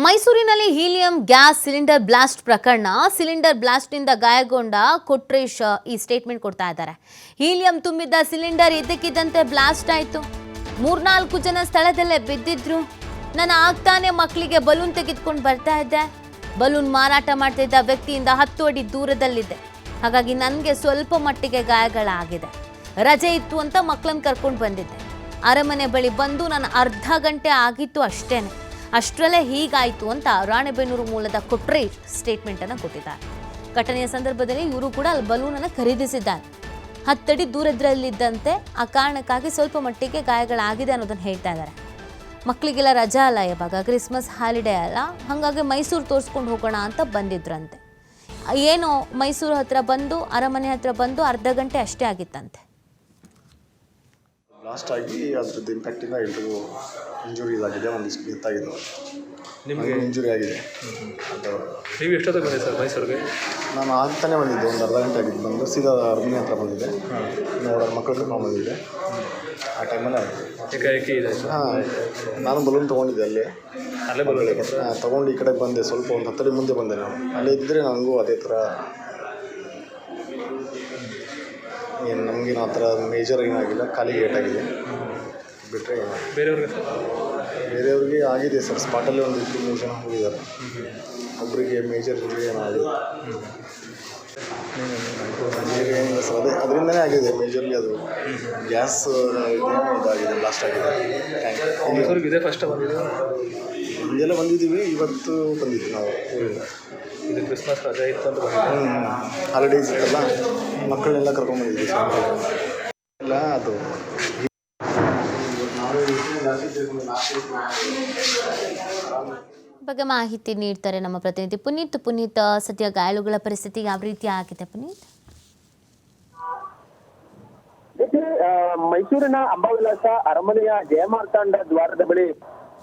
ಮೈಸೂರಿನಲ್ಲಿ helium gas cylinder blast ಪ್ರಕರಣ. Cylinder ಬ್ಲಾಸ್ಟ್ನಿಂದ ಗಾಯಗೊಂಡ ಕೊಟ್ರೇಶ್ ಈ ಸ್ಟೇಟ್ಮೆಂಟ್ ಕೊಡ್ತಾ ಇದ್ದಾರೆ. ಹೀಲಿಯಂ ತುಂಬಿದ್ದ ಸಿಲಿಂಡರ್ ಇದ್ದಕ್ಕಿದ್ದಂತೆ ಬ್ಲಾಸ್ಟ್ ಆಯಿತು. 3-4 ಜನ ಸ್ಥಳದಲ್ಲೇ ಬಿದ್ದಿದ್ರು. ನಾನು ಆಗ್ತಾನೆ ಮಕ್ಕಳಿಗೆ ಬಲೂನ್ ತೆಗೆದುಕೊಂಡು ಬರ್ತಾ ಇದ್ದೆ. ಬಲೂನ್ ಮಾರಾಟ ಮಾಡ್ತಿದ್ದ ವ್ಯಕ್ತಿಯಿಂದ 10 ಅಡಿ ದೂರದಲ್ಲಿದ್ದೆ. ಹಾಗಾಗಿ ನನಗೆ ಸ್ವಲ್ಪ ಮಟ್ಟಿಗೆ ಗಾಯಗಳಾಗಿದೆ. ರಜೆ ಇತ್ತು ಅಂತ ಮಕ್ಕಳನ್ನ ಕರ್ಕೊಂಡು ಬಂದಿದ್ದೆ. ಅರಮನೆ ಬಳಿ ಬಂದು ನಾನು ಅರ್ಧ ಗಂಟೆ ಆಗಿತ್ತು ಅಷ್ಟೇನೆ. ಅಷ್ಟರಲ್ಲೇ ಹೀಗಾಯಿತು ಅಂತ ರಾಣೆಬೆನ್ನೂರು ಮೂಲದ ಕೊಟ್ರೇಶ್ ಸ್ಟೇಟ್ಮೆಂಟ್ ಅನ್ನು ಕೊಟ್ಟಿದ್ದಾರೆ. ಘಟನೆಯ ಸಂದರ್ಭದಲ್ಲಿ ಇವರು ಕೂಡ ಅಲ್ಲಿ ಬಲೂನ್ ಅನ್ನು ಖರೀದಿಸಿದ್ದಾರೆ. 10 ಅಡಿ ದೂರದಲ್ಲಿದ್ದಂತೆ ಆ ಕಾರಣಕ್ಕಾಗಿ ಸ್ವಲ್ಪ ಮಟ್ಟಿಗೆ ಗಾಯಗಳಾಗಿದೆ ಅನ್ನೋದನ್ನು ಹೇಳ್ತಾ ಇದ್ದಾರೆ. ಮಕ್ಕಳಿಗೆಲ್ಲ ರಜಾ ಅಲ್ಲ, ಇವಾಗ ಕ್ರಿಸ್ಮಸ್ ಹಾಲಿಡೇ ಅಲ್ಲ, ಹಾಗಾಗಿ ಮೈಸೂರು ತೋರಿಸ್ಕೊಂಡು ಹೋಗೋಣ ಅಂತ ಬಂದಿದ್ರಂತೆ. ಏನೋ ಮೈಸೂರು ಹತ್ರ ಬಂದು ಅರಮನೆ ಹತ್ರ ಬಂದು ಅರ್ಧ ಗಂಟೆ ಅಷ್ಟೇ ಆಗಿತ್ತಂತೆ. ಬ್ಲಾಸ್ಟ್ ಆಗಿ ಅದ್ರದ್ದು ಇಂಪ್ಯಾಕ್ಟಿಂದ ಎಲ್ರಿಗೂ ಇಂಜುರೀಸ್ ಆಗಿದೆ. ಒಂದಿಷ್ಟು ಡೆತ್ತಾಗಿದೆ. ನಿಮಗೆ ಇಂಜುರಿ ಆಗಿದೆ. ಅದು ನೀವು ಎಷ್ಟೊತ್ತಿಗೆ ಬಂದಿದೆ ಸರ್ ಮೈಸೂರಿಗೆ? ನಾನು ಆಗ್ತಾನೆ ಬಂದಿದ್ದೆ, ಒಂದು ಅರ್ಧ ಗಂಟೆ ಆಗಿದ್ದು. ಬಂದು ಸೀದಾ ಅರಮನೆ ಹತ್ರ ಬಂದಿದ್ದೆ. ನೋಡೋರು ಮಕ್ಕಳಿಗೆ ನಾವು ಬಂದಿದ್ದೆ ಆ ಟೈಮಲ್ಲಿ ಆಗಿದೆ. ಏಕಾಏಕಿ ಇದೆ. ಹಾಂ, ನಾನು ಬಲೂನ್ ತೊಗೊಂಡಿದ್ದೆ ಅಲ್ಲೇ ಬಲೂನ್ ತೊಗೊಂಡು ಈ ಕಡೆಗೆ ಬಂದೆ. ಸ್ವಲ್ಪ ಒಂದು 10 ಅಡಿ ಮುಂದೆ ಬಂದೆ. ನಾನು ಅಲ್ಲೇ ಇದ್ದರೆ ನನಗೂ ಅದೇ ಥರ ಏನು ನಮಗೇನು ಆ ಥರ ಮೇಜರ್ ಏನಾಗಿಲ್ಲ. ಖಾಲಿಗೆ ಏಟಾಗಿದೆ ಬಿಟ್ಟರೆ ಬೇರೆಯವ್ರಿಗೆ ಆಗಿದೆ ಸರ್. ಸ್ಪಾಟಲ್ಲೇ ಒಂದು 2-3 ಜನ ಹೋಗಿದ್ದಾರೆ. ಒಬ್ಬರಿಗೆ ಮೇಜರ್ ಇಂಜುರಿ ಏನಾಗಿದೆ. ಏನಿಲ್ಲ ಸರ್, ಅದರಿಂದನೇ ಆಗಿದೆ ಮೇಜರ್ಲಿ. ಅದು ಗ್ಯಾಸ್ ಇದಾಗಿದೆ, ಬ್ಲಾಸ್ಟ್ ಆಗಿದೆ. ಇದೆ ಫಸ್ಟ್ ಬಂದಿದ್ದು. ಹಿಂಗೆಲ್ಲ ಬಂದಿದ್ದೀವಿ, ಇವತ್ತು ಬಂದಿದ್ವಿ ನಾವು ಊರಿಂದ. ಇದು ಕ್ರಿಸ್ಮಸ್ ರಜೆ ಇತ್ತು ಅಂತ ಹಾಲಿಡೇಸ್ ಇತ್ತಲ್ಲ, ಮಕ್ಕಳನ್ನೆಲ್ಲ ಕರ್ಕೊಂಡ್ಬಂದಿದ್ವಿ ಸರ್. ಇಲ್ಲ ಅದು ಬಗ್ಗೆ ಮಾಹಿತಿ ನೀಡ್ತಾರೆ ನಮ್ಮ ಪ್ರತಿನಿಧಿ ಪುನೀತ್. ಸದ್ಯ ಗಾಯಾಳುಗಳ ಪರಿಸ್ಥಿತಿ ಯಾವ ರೀತಿ ಆಗಿದೆ ಪುನೀತ್? ಮೈಸೂರಿನ ಅಂಬಾವಿಲಾಸ ಅರಮನೆಯ ಜಯಮಾರ್ತಾಂಡ ದ್ವಾರದ ಬಳಿ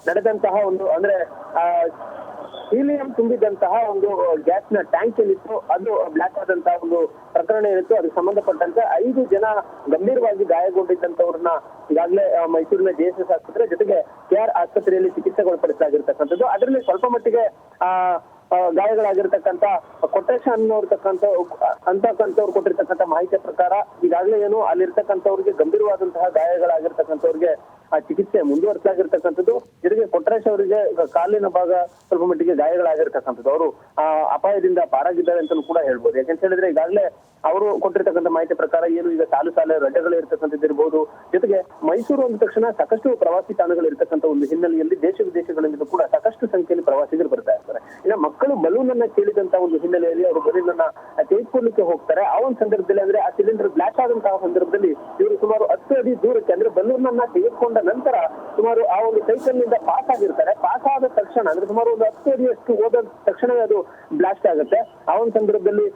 ನಡೆದಂತಹ ಒಂದು ಹೀಲಿಯಂ ತುಂಬಿದಂತಹ ಒಂದು ಗ್ಯಾಸ್ ನ ಟ್ಯಾಂಕ್ ಏನಿತ್ತು ಅದು ಬ್ಲಾಸ್ಟ್ ಆದಂತಹ ಒಂದು ಪ್ರಕರಣ ಏನಿತ್ತು. ಅದಕ್ಕೆ ಸಂಬಂಧಪಟ್ಟಂತೆ 5 ಜನ ಗಂಭೀರವಾಗಿ ಗಾಯಗೊಂಡಿದ್ದಂತವ್ರನ್ನ ಈಗಾಗಲೇ ಮೈಸೂರಿನ JSS ಆಸ್ಪತ್ರೆ ಜೊತೆಗೆ KR ಆಸ್ಪತ್ರೆಯಲ್ಲಿ ಚಿಕಿತ್ಸೆಗೊಳಪಡಿಸಲಾಗಿರ್ತಕ್ಕಂಥದ್ದು. ಅದರಲ್ಲಿ ಸ್ವಲ್ಪ ಮಟ್ಟಿಗೆ ಗಾಯಗಳಾಗಿರ್ತಕ್ಕಂಥ ಕೊಟ್ರೇಶ್ ಅಂತಕ್ಕಂಥವ್ರು ಕೊಟ್ಟಿರ್ತಕ್ಕಂಥ ಮಾಹಿತಿಯ ಪ್ರಕಾರ ಈಗಾಗಲೇ ಏನು ಅಲ್ಲಿರ್ತಕ್ಕಂಥವ್ರಿಗೆ ಗಂಭೀರವಾದಂತಹ ಗಾಯಗಳಾಗಿರ್ತಕ್ಕಂಥವ್ರಿಗೆ ಚಿಕಿತ್ಸೆ ಮುಂದುವರಿಸಲಾಗಿರ್ತಕ್ಕಂಥದ್ದು. ಜೊತೆಗೆ ಕೊಟ್ರೇಶ್ ಅವರಿಗೆ ಕಾಲಿನ ಭಾಗ ಸ್ವಲ್ಪ ಮಟ್ಟಿಗೆ ಗಾಯಗಳಾಗಿರ್ತಕ್ಕಂಥದ್ದು. ಅವರು ಅಪಾಯದಿಂದ ಪಾರಾಗಿದ್ದಾರೆ ಅಂತಲೂ ಕೂಡ ಹೇಳ್ಬೋದು. ಯಾಕೆಂತ ಹೇಳಿದ್ರೆ ಈಗಾಗಲೇ ಅವರು ಕೊಟ್ಟಿರ್ತಕ್ಕಂಥ ಮಾಹಿತಿ ಪ್ರಕಾರ ಏನು ಈಗ ಸಾಲು ರಜೆಗಳು ಇರ್ತಕ್ಕಂಥದ್ದು ಇರ್ಬೋದು. ಜೊತೆಗೆ ಮೈಸೂರು ಅಂದ ತಕ್ಷಣ ಸಾಕಷ್ಟು ಪ್ರವಾಸಿ ತಾಣಗಳು ಇರ್ತಕ್ಕಂಥ ಒಂದು ಹಿನ್ನೆಲೆಯಲ್ಲಿ ದೇಶ ವಿದೇಶಗಳಿಂದ ಕೂಡ ಸಾಕಷ್ಟು ಸಂಖ್ಯೆಯಲ್ಲಿ ಪ್ರವಾಸಿಗರು ಬರ್ತಾ ಇರ್ತಾರೆ. ಇನ್ನು ಮಕ್ಕಳು ಬಲೂನ್ ಅನ್ನ ಕೇಳಿದಂತ ಒಂದು ಹಿನ್ನೆಲೆಯಲ್ಲಿ ಅವರು ಬಲೂನ್ ಅನ್ನ ತೆಗೆದುಕೊಳ್ಳಿಕ್ಕೆ ಹೋಗ್ತಾರೆ. ಆ ಒಂದು ಸಂದರ್ಭದಲ್ಲಿ ಅಂದ್ರೆ ಆ ಸಿಲಿಂಡರ್ ಬ್ಲಾಸ್ಟ್ ಆದಂತಹ ಸಂದರ್ಭದಲ್ಲಿ ಇವರು ಸುಮಾರು 10 ಅಡಿ ದೂರಕ್ಕೆ ಅಂದ್ರೆ ಬಲೂನ್ ಅನ್ನ ತೆಗೆದುಕೊಂಡ ನಂತರ ಸುಮಾರು ಆ ಒಂದು ಸೈಕಲ್ ನಿಂದ ಪಾಸ್ ಆಗಿರ್ತಾರೆ. ಪಾಸ್ ಆದ ತಕ್ಷಣ ಅಂದ್ರೆ ಸುಮಾರು ಒಂದು 10 ಅಡಿಯಷ್ಟು ಹೋದ ತಕ್ಷಣವೇ ಅದು ಬ್ಲಾಸ್ಟ್ ಆಗುತ್ತೆ. ಆ ಒಂದು ಸಂದರ್ಭದಲ್ಲಿ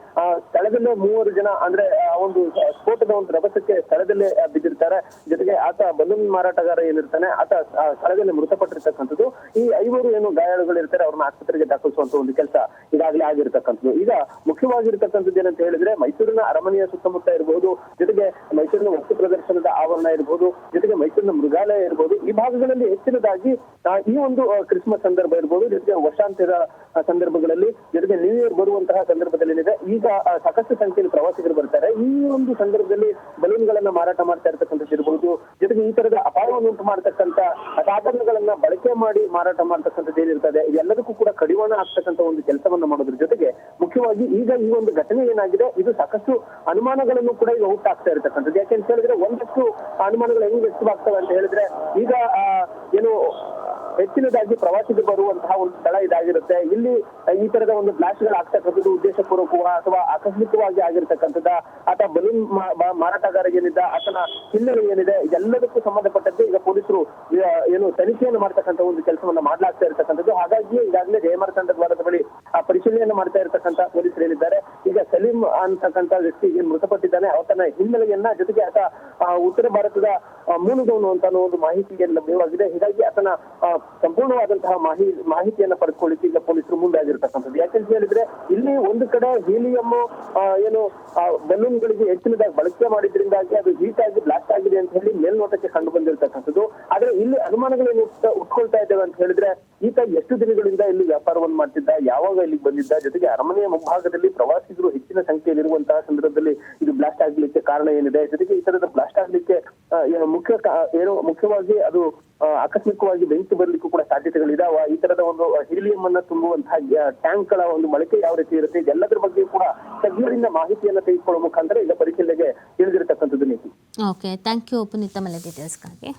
ಸ್ಥಳದಲ್ಲೇ 3 ಜನ ಅಂದ್ರೆ ಆ ಒಂದು ಸ್ಫೋಟದ ಒಂದು ರಭಸಕ್ಕೆ ಸ್ಥಳದಲ್ಲೇ ಬಿದ್ದಿರ್ತಾರೆ. ಜೊತೆಗೆ ಆತ ಬಲೂನ್ ಮಾರಾಟಗಾರ ಏನಿರ್ತಾನೆ ಆತ ಸ್ಥಳದಲ್ಲಿ ಮೃತಪಟ್ಟಿರ್ತಕ್ಕಂಥದ್ದು. ಈ 5 ಏನು ಗಾಯಾಳುಗಳಿರ್ತಾರೆ ಅವ್ರನ್ನ ಆಸ್ಪತ್ರೆಗೆ ದಾಖಲಿಸುವಂತ ಒಂದು ಕೆಲಸ ಈಗಾಗಲೇ ಆಗಿರ್ತಕ್ಕಂಥದ್ದು. ಈಗ ಮುಖ್ಯವಾಗಿರ್ತಕ್ಕಂಥದ್ದು ಏನಂತ ಹೇಳಿದ್ರೆ ಮೈಸೂರಿನ ಅರಮನೆಯ ಸುತ್ತಮುತ್ತ ಇರಬಹುದು, ಜೊತೆಗೆ ಮೈಸೂರಿನ ವಸ್ತು ಪ್ರದರ್ಶನದ ಆವರಣ ಇರಬಹುದು, ಜೊತೆಗೆ ಮೈಸೂರಿನ ಮೃಗಾಲಯ ಇರಬಹುದು. ಈ ಭಾಗಗಳಲ್ಲಿ ಹೆಚ್ಚಿನದಾಗಿ ಈ ಒಂದು ಕ್ರಿಸ್ಮಸ್ ಸಂದರ್ಭ ಇರಬಹುದು, ಜೊತೆಗೆ ವರ್ಷಾಂತ್ಯದ ಸಂದರ್ಭಗಳಲ್ಲಿ, ಜೊತೆಗೆ ನ್ಯೂ ಇಯರ್ ಬರುವಂತಹ ಸಂದರ್ಭದಲ್ಲಿ ಈಗ ಸಾಕಷ್ಟು ಸಂಖ್ಯೆಯಲ್ಲಿ ಪ್ರವಾಸಿಗರು ಬರ್ತಾರೆ. ಈ ಒಂದು ಸಂದರ್ಭದಲ್ಲಿ ಬಲೂನ್ ಗಳನ್ನ ಮಾರಾಟ ಮಾಡ್ತಾ ಇರ್ತಕ್ಕಂಥದ್ದು ಇರಬಹುದು, ಜೊತೆಗೆ ಈ ತರದ ಅಪಾಯವನ್ನು ಉಂಟು ಮಾಡತಕ್ಕಂಥ ಸಾಧನಗಳನ್ನ ಬಳಕೆ ಮಾಡಿ ಮಾರಾಟ ಮಾಡ್ತಕ್ಕಂಥದ್ದು ಏನಿರ್ತದೆ ಇದೆಲ್ಲದಕ್ಕೂ ಕೂಡ ಕಡಿವಾಣ ಆಗ್ತಕ್ಕಂಥ ಒಂದು ಕೆಲಸವನ್ನ ಮಾಡೋದ್ರ ಜೊತೆಗೆ ಮುಖ್ಯವಾಗಿ ಈಗ ಈ ಒಂದು ಘಟನೆ ಏನಾಗಿದೆ ಇದು ಸಾಕಷ್ಟು ಅನುಮಾನಗಳನ್ನು ಕೂಡ ಈಗ ಹುಟ್ಟಾಗ್ತಾ ಇರ್ತಕ್ಕಂಥದ್ದು. ಯಾಕೆಂತ ಹೇಳಿದ್ರೆ ಒಂದಷ್ಟು ಅನುಮಾನಗಳು ಹೆಂಗ್ ವ್ಯಕ್ತವಾಗ್ತವೆ ಅಂತ ಹೇಳಿದ್ರೆ ಈಗ ಏನು ಹೆಚ್ಚಿನದಾಗಿ ಪ್ರವಾಸಿಗರು ಬರುವಂತಹ ಒಂದು ಸ್ಥಳ ಇದಾಗಿರುತ್ತೆ. ಇಲ್ಲಿ ಈ ತರದ ಒಂದು ಬ್ಲಾಸ್ಟ್ ಗಳು ಆಗ್ತಕ್ಕಂಥದ್ದು ಉದ್ದೇಶಪೂರ್ವಕ ಅಥವಾ ಆಕಸ್ಮಿಕವಾಗಿ ಆಗಿರ್ತಕ್ಕಂಥದ್ದ ಅಥವಾ ಬಲೂನ್ ಮಾರಾಟಗಾರ ಏನಿದ್ದ ಆತನ ಹಿನ್ನೆಲೆ ಏನಿದೆ ಇದೆಲ್ಲದಕ್ಕೂ ಸಂಬಂಧಪಟ್ಟಂತೆ ಈಗ ಪೊಲೀಸರು ಏನು ತನಿಖೆಯನ್ನು ಮಾಡ್ತಕ್ಕಂಥ ಒಂದು ಕೆಲಸವನ್ನ ಮಾಡ್ಲಾಗ್ತಾ ಇರ್ತಕ್ಕಂಥದ್ದು. ಹಾಗಾಗಿ ಈಗಾಗಲೇ ಜಯಮಾರ್ತಾಂಡ ದ್ವಾರದ ಬಳಿ ಪರಿಶೀಲನೆಯನ್ನು ಮಾಡ್ತಾ ಇರ್ತಕ್ಕಂಥ ಪೊಲೀಸರು ಏನಿದ್ದಾರೆ ಈಗ ಸಲೀಂ ಅಂತಕ್ಕಂಥ ವ್ಯಕ್ತಿ ಏನು ಮೃತಪಟ್ಟಿದ್ದಾನೆ ಆತನ ಹಿನ್ನೆಲೆಯನ್ನ ಜೊತೆಗೆ ಆತ ಉತ್ತರ ಭಾರತದ ಮೂಲದವನು ಅಂತ ಒಂದು ಮಾಹಿತಿಯನ್ನು ಲಭ್ಯವಾಗಿದೆ. ಹೀಗಾಗಿ ಆತನ ಸಂಪೂರ್ಣವಾದಂತಹ ಮಾಹಿತಿಯನ್ನ ಪಡೆದುಕೊಳ್ಳಿಕ್ಕೆ ಈಗ ಪೊಲೀಸರು ಮುಂದಾಗಿರ್ತಕ್ಕಂಥದ್ದು. ಯಾಕೆಂತ ಹೇಳಿದ್ರೆ ಇಲ್ಲಿ ಒಂದು ಕಡೆ ಹೀಲಿಯಂ ಏನು ಬಲೂನ್ಗಳಿಗೆ ಹೆಚ್ಚಿನದಾಗಿ ಬಳಕೆ ಮಾಡಿದ್ರಿಂದಾಗಿ ಅದು ಹೀಟ್ ಆಗಿ ಬ್ಲಾಸ್ಟ್ ಆಗಿದೆ ಅಂತ ಹೇಳಿ ಮೇಲ್ನೋಟಕ್ಕೆ ಕಂಡು ಬಂದಿರತಕ್ಕಂಥದ್ದು. ಆದ್ರೆ ಇಲ್ಲಿ ಅನುಮಾನಗಳೇನು ಉಟ್ಕೊಳ್ತಾ ಇದ್ದೇವೆ ಅಂತ ಹೇಳಿದ್ರೆ ಈತ ಎಷ್ಟು ದಿನಗಳಿಂದ ಇಲ್ಲಿ ವ್ಯಾಪಾರವನ್ನು ಮಾಡ್ತಿದ್ದ, ಯಾವಾಗ ಇಲ್ಲಿಗೆ ಬಂದಿದ್ದ, ಜೊತೆಗೆ ಅರಮನೆಯ ಮುಂಭಾಗದಲ್ಲಿ ಪ್ರವಾಸಿಗರು ಹೆಚ್ಚಿನ ಸಂಖ್ಯೆಯಲ್ಲಿ ಇರುವಂತಹ ಸಂದರ್ಭದಲ್ಲಿ ಇದು ಬ್ಲಾಸ್ಟ್ ಆಗ್ಲಿಕ್ಕೆ ಕಾರಣ ಏನಿದೆ, ಜೊತೆಗೆ ಈ ತರದ ಬ್ಲಾಸ್ಟ್ ಆಗ್ಲಿಕ್ಕೆ ಮುಖ್ಯವಾಗಿ ಅದು ಆಕಸ್ಮಿಕವಾಗಿ ಬೆಂಕಿ ಬರ್ಲಿಕ್ಕೂ ಕೂಡ ಸಾಧ್ಯತೆಗಳಿದಾವ. ಈ ತರದ ಒಂದು ಹೀಲಿಯಂ ಅನ್ನ ತುಂಬುವಂತಹ ಟ್ಯಾಂಕ್ ಗಳ ಒಂದು ಬಳಕೆ ಯಾವ ರೀತಿ ಇರುತ್ತೆ, ಇದೆಲ್ಲದರ ಬಗ್ಗೆ ಕೂಡ ತಜ್ಞರಿಂದ ಮಾಹಿತಿಯನ್ನ ತೆಗೆದುಕೊಳ್ಳುವ ಮುಖಾಂತರ ಈಗ ಪರಿಶೀಲನೆಗೆ ಇಳಿದಿರತಕ್ಕಂಥದ್ದು ನೀತಿ. ಓಕೆ, ಥ್ಯಾಂಕ್ ಯು ಪುನೀತ್ ತಮ್ಮ ಡೀಟೇಲ್ಸ್ಗಾಗಿ.